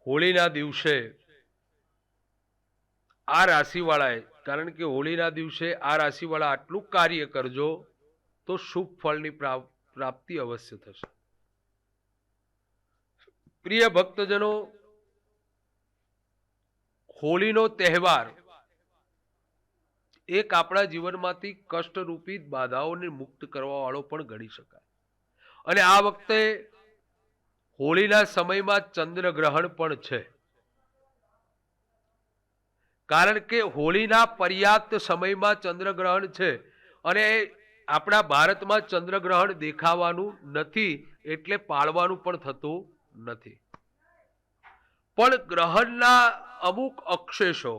હોળીના દિવસે આ રાશિવાળાએ, કારણ કે હોળીના દિવસે આ રાશિવાળા આટલું કાર્ય કરજો તો શુભ ફળની પ્રાપ્તિ અવશ્ય થશે. પ્રિય ભક્તજનો, હોળીનો તહેવાર એક આપણા જીવનમાંથી કષ્ટરૂપી બાધાઓને મુક્ત કરવા વાળો પણ ગણી શકાય. અને આ વખતે હોળીના સમયમાં ચંદ્રગ્રહણ પણ છે. કારણ કે હોળીના પર્યાપ્ત સમયમાં ચંદ્રગ્રહણ છે અને આપણા ભારતમાં ચંદ્રગ્રહણ દેખાવાનું નથી, એટલે પાળવાનું પણ થતું નથી. પણ ગ્રહણના અમુક અવશેષો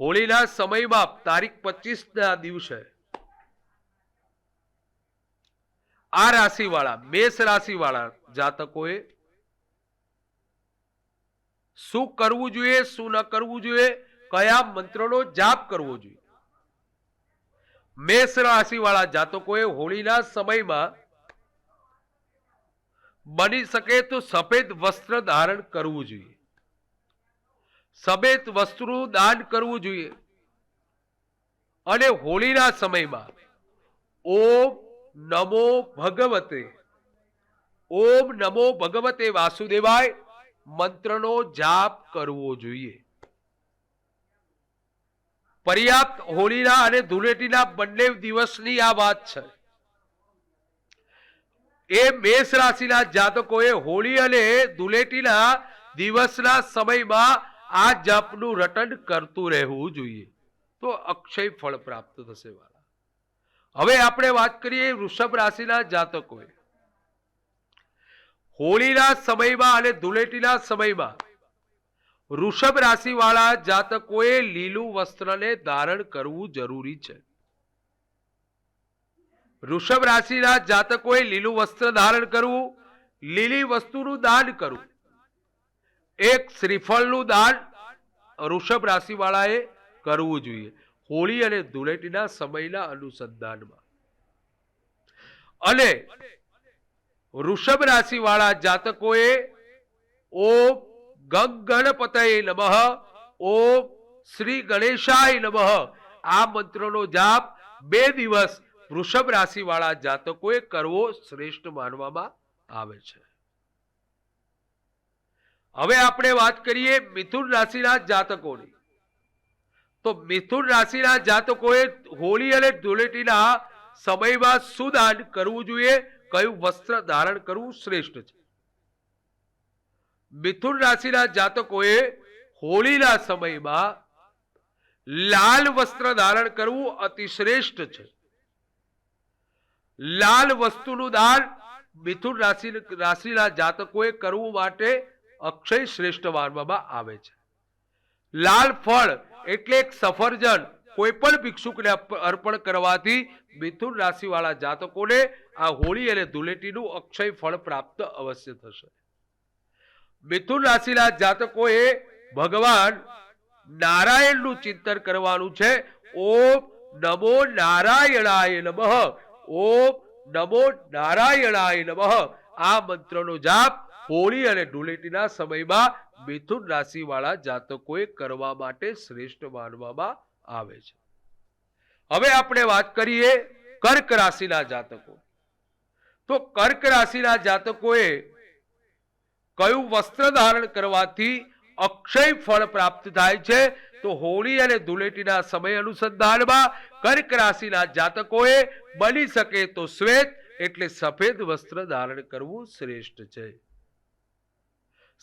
હોળીના સમયમાં તારીખ 25ના દિવસે આ રાશિવાળા, મેષ રાશિવાળા જાતકોએ શું કરવું જોઈએ, શું ન કરવું જોઈએ, કયા મંત્રનો જાપ કરવો જોઈએ. મેષ રાશિવાળા જાતકોએ હોળીના સમયમાં બની શકે તો સફેદ વસ્ત્ર ધારણ કરવું જોઈએ. સફેદ વસ્ત્રનું દાન કરવું જોઈએ. અને હોળીના સમયમાં ઓમ નમો ભગવતે, ઓમ નમો ભગવતે વાસુદેવાય મંત્રનો જાપ કરવો જોઈએ. પર્યાપ્ત હોળીના અને ધૂળેટીના બંને દિવસની આ વાત છે. એ મેષ રાશિના જાતકોએ હોળી અને ધૂળેટીના દિવસના સમયમાં આ જપનું રટન કરતું રહેવું જોઈએ, તો અક્ષય ફળ પ્રાપ્ત થશે. હવે આપણે વાત કરીએ વૃષભ રાશિના જાતકોએ. હોળીના સમયમાં અને ધૂળેટીના સમયમાં વૃષભ રાશિવાળા જાતકોએ લીલું વસ્ત્રને ધારણ કરવું જરૂરી છે. વૃષભ રાશિના જાતકોએ લીલું વસ્ત્ર ધારણ કરવું, લીલી વસ્તુનું દાન કરવું. એક શ્રીફળનું દાન વૃષભ રાશિવાળાએ કરવું જોઈએ હોળી અને ધૂળેટીના સમયના અનુસંધાનમાં. અને વૃષભ રાશિવાળા જાતકોએ ઓમ ગણપતયે નમઃ, ઓમ શ્રી ગણેશાય નમઃ આ મંત્રનો જાપ 2 દિવસ વૃષભ રાશિવાળા જાતકોએ કરવો શ્રેષ્ઠ માનવામાં આવે છે. હવે આપણે વાત કરીએ મિથુન રાશિના જાતકોની. તો મિથુન રાશિના જાતકોએ હોળી અને ધૂળેટીના સમયમાં શું દાન કરવું જોઈએ, કયું વસ્ત્ર ધારણ કરવું શ્રેષ્ઠ છે. મિથુન રાશિના જાતકોએ હોળીના સમયમાં લાલ વસ્ત્ર ધારણ કરવું અતિ શ્રેષ્ઠ છે. લાલ વસ્તુનું દાન મિથુન રાશિના જાતકોએ કરવું માટે અક્ષય શ્રેષ્ઠ માનવામાં આવે છે. લાલ ફળ એટલે એક સફરજન કોઈ પણ ભિક્ષુકને અર્પણ કરવાથી મિથુન રાશિવાળા જાતકોને આ હોળી અને ધૂળેટીનું અક્ષય ફળ પ્રાપ્ત અવશ્ય થશે. મિથુન રાશિના જાતકોએ ભગવાન નારાયણનું ચિંતન કરવાનું છે. ઓમ નમો નારાયણાય નમઃ, ઓમ નમો નારાયણાય નમઃ આ મંત્રનો જાપ હોળી અને ધૂળેટીના સમયમાં મિથુન રાશિવાળા જાતકોએ કરવા માટે શ્રેષ્ઠ માનવામાં આવે છે. હવે આપણે વાત કરીએ કર્ક રાશિના જાતકો. તો કર્ક રાશિના જાતકોએ કયું વસ્ત્ર ધારણ કરવાથી અક્ષય ફળ પ્રાપ્ત થાય છે, તો હોળી અને ધૂળેટીના સમય અનુસંધાનમાં કર્ક રાશિના જાતકોએ બની શકે તો શ્વેત એટલે સફેદ વસ્ત્ર ધારણ કરવું શ્રેષ્ઠ છે.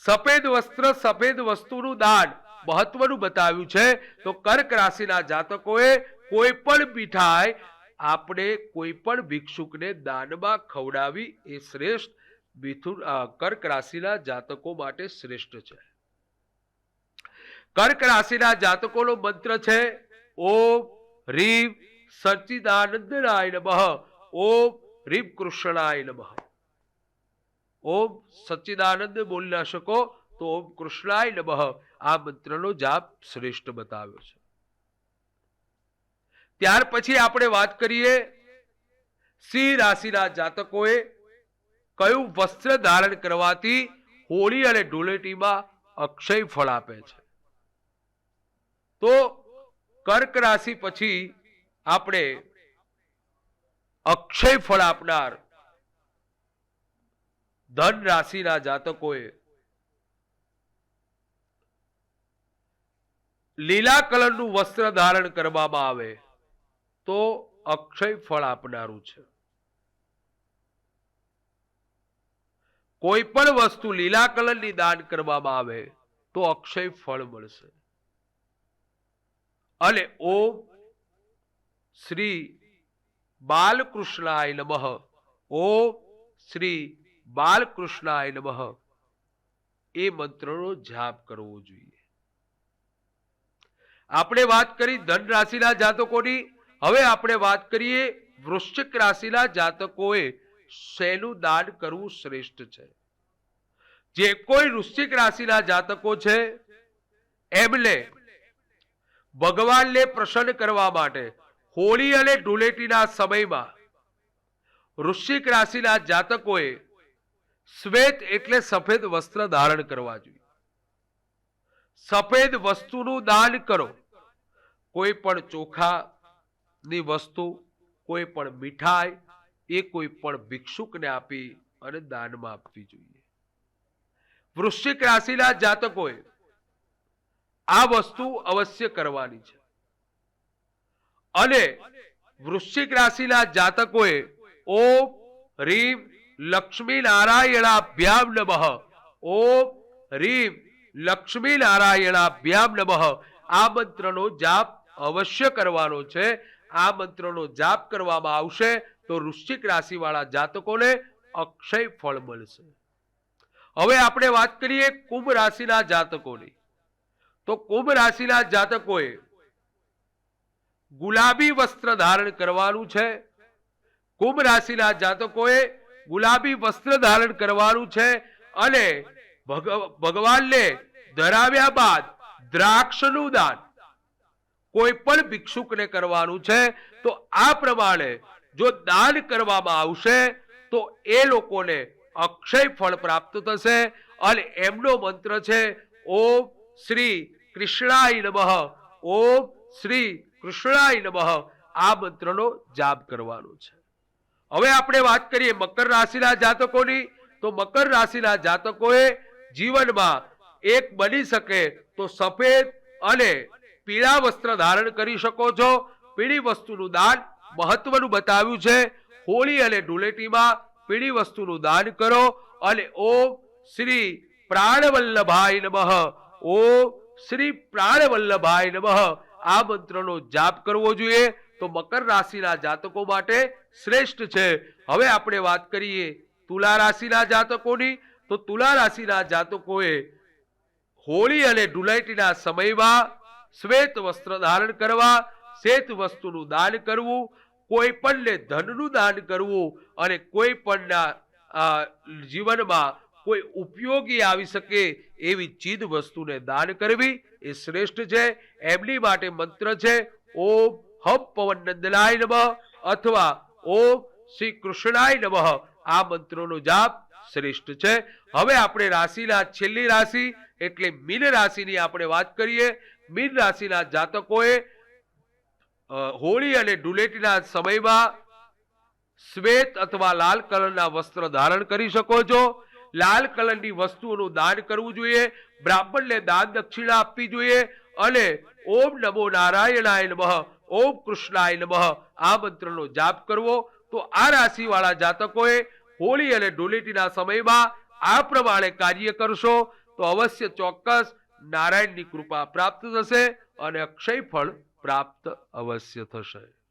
સફેદ વસ્ત્ર, સફેદ વસ્તુનું દાન મહત્વનું બતાવ્યું છે. તો કર્ક રાશિના જાતકોએ કોઈ પણ મીઠાઈ આપણે કોઈ પણ ભિક્ષુકને દાનમાં ખવડાવી એ શ્રેષ્ઠ કર્ક રાશિના જાતકો માટે શ્રેષ્ઠ છે. કર્ક રાશિના જાતકોનો મંત્ર છે ઓમ રીમ સચ્ચિદાનંદનાય નમઃ, ઓમ રીમ કૃષ્ણાય નમઃ. ઓમ સચ્ચિદાનંદ બોલી ના શકો તો ઓમ કૃષ્ણાય નમઃ આ મંત્રનો જાપ શ્રેષ્ઠ બતાવ્યો છે. ત્યાર પછી આપણે વાત કરીએ સિંહ રાશિના જાતકોએ કયું વસ્ત્ર ધારણ કરવાથી હોળી અને ધૂળેટીમાં અક્ષય ફળ આપે છે. તો કર્ક રાશિ પછી આપણે અક્ષય ફળ આપનાર ધન રાશિના જાતકોએ લીલા કલરનું વસ્ત્ર ધારણ કરવામાં આવે તો અક્ષય ફળ આપનારું છે. કોઈ પણ વસ્તુ લીલા કલરની દાન કરવામાં આવે તો અક્ષય ફળ મળશે. અને ઓમ શ્રી બાલકૃષ્ણાય નમઃ, ઓમ શ્રી બાલકૃષ્ણાય નમઃ એ મંત્રનો જાપ કરવો જોઈએ. આપણે વાત કરી ધન રાશિના જાતકોની. હવે આપણે વાત કરીએ વૃશ્ચિક રાશિના જાતકોએ શેનું દાન કરવું શ્રેષ્ઠ છે. જે કોઈ વૃશ્ચિક રાશિના જાતકો છે એમને ભગવાનને પ્રસન્ન કરવા માટે હોળી અને ધૂળેટીના સમયમાં વૃશ્ચિક રાશિના જાતકોએ શ્વેત એટલે સફેદ વસ્ત્ર ધારણ કરવા જોઈએ. સફેદ વસ્તુનું દાન કરો. કોઈ પણ ચોખાની વસ્તુ, કોઈ પણ મીઠાઈ એ કોઈ પણ ભિક્ષુકને આપી અને દાનમાં આપવી જોઈએ. વૃશ્ચિક રાશિના જાતકોએ આ વસ્તુ અવશ્ય કરવાની છે. અને વૃશ્ચિક રાશિના જાતકોએ ઓમ રીમ લક્ષ્મી નારાયણાભ્યામ નમઃ, ઓમ રીમ લક્ષ્મી નારાયણાભ્યામ નમઃ આ મંત્રનો જાપ અવશ્ય કરવાનો છે. આ મંત્રનો જાપ કરવામાં આવશે તો વૃશ્ચિક રાશિવાળા જાતકોને અક્ષય ફળ મળશે. હવે આપણે વાત કરીએ કુંભ રાશિના જાતકોની. તો કુંભ રાશિના જાતકોએ ગુલાબી વસ્ત્ર ધારણ કરવાનું છે. કુંભ રાશિના જાતકોએ ગુલાબી વસ્ત્ર ધારણ કરવાનું છે અને ભગવાનને ધરાવ્યા બાદ દ્રાક્ષનું દાન કોઈ પણ ભિક્ષુકને કરવાનું છે. તો આ પ્રમાણે જો દાન કરવામાં આવશે તો એ લોકોને અક્ષય ફળ પ્રાપ્ત થશે. અને એમનો મંત્ર છે ઓમ શ્રી કૃષ્ણાય નમઃ, ઓમ શ્રી કૃષ્ણાય નમઃ આ મંત્રનો જાપ કરવાનો છે. હવે આપણે વાત કરીએ મકર રાશિના જાતકોની. તો મકર રાશિના જાતકોએ જીવનમાં એક બની શકે તો સફેદ અને પીળા વસ્ત્ર ધારણ કરી શકો છો. પીળી વસ્તુનું દાન મહત્વનું બતાવ્યું છે. હોળી અને ધૂળેટીમાં પીળી વસ્તુનું દાન કરો. અને ઓમ શ્રી પ્રાણવલ્લભાય નમઃ, ઓમ શ્રી પ્રાણવલ્લભાય નમઃ આ મંત્રનો જાપ કરવો જોઈએ. તો મકર રાશિના જાતકો માટે શ્રેષ્ઠ છે. હવે આપણે વાત કરીએ તુલા રાશિના જાતકોની. તો તુલા રાશિના જાતકોએ હોળી અને ધૂળેટીના સમયમાં શ્વેત વસ્ત્ર ધારણ કરવા, શ્વેત વસ્તુનું દાન કરવું, કોઈ પણને ધનનું દાન કરવું અને કોઈ પણના જીવનમાં કોઈ ઉપયોગી આવી શકે એવી ચીજ વસ્તુને દાન કરવી એ શ્રેષ્ઠ છે. એમની માટે મંત્ર છે ઓમ હમ પવન નંદનાય નમઃ અથવા ઓમ શ્રી કૃષ્ણાય નમઃ આ મંત્રોનો જાપ શ્રેષ્ઠ છે. હવે આપણે રાશિના છેલ્લી રાશિ એટલે મીન રાશિની આપણે વાત કરીએ. મીન રાશિના જાતકોએ હોળી અને ધૂળેટીના સમયમાં શ્વેત અથવા લાલ કલરના વસ્ત્ર ધારણ કરી શકો છો. લાલ કલરની વસ્તુઓનું દાન કરવું જોઈએ. બ્રાહ્મણને દાન દક્ષિણા આપવી જોઈએ. અને ઓમ નમો નારાયણાય નમઃ, ઓમ કૃષ્ણાય નમઃ આ મંત્રનો જાપ કરવો. તો આ રાશિવાળા જાતકોએ હોળી અને ધૂળેટીના સમયમાં આ પ્રમાણે કાર્ય કરશો તો અવશ્ય ચોક્કસ નારાયણની કૃપા પ્રાપ્ત થશે અને અક્ષય ફળ પ્રાપ્ત અવશ્ય થશે.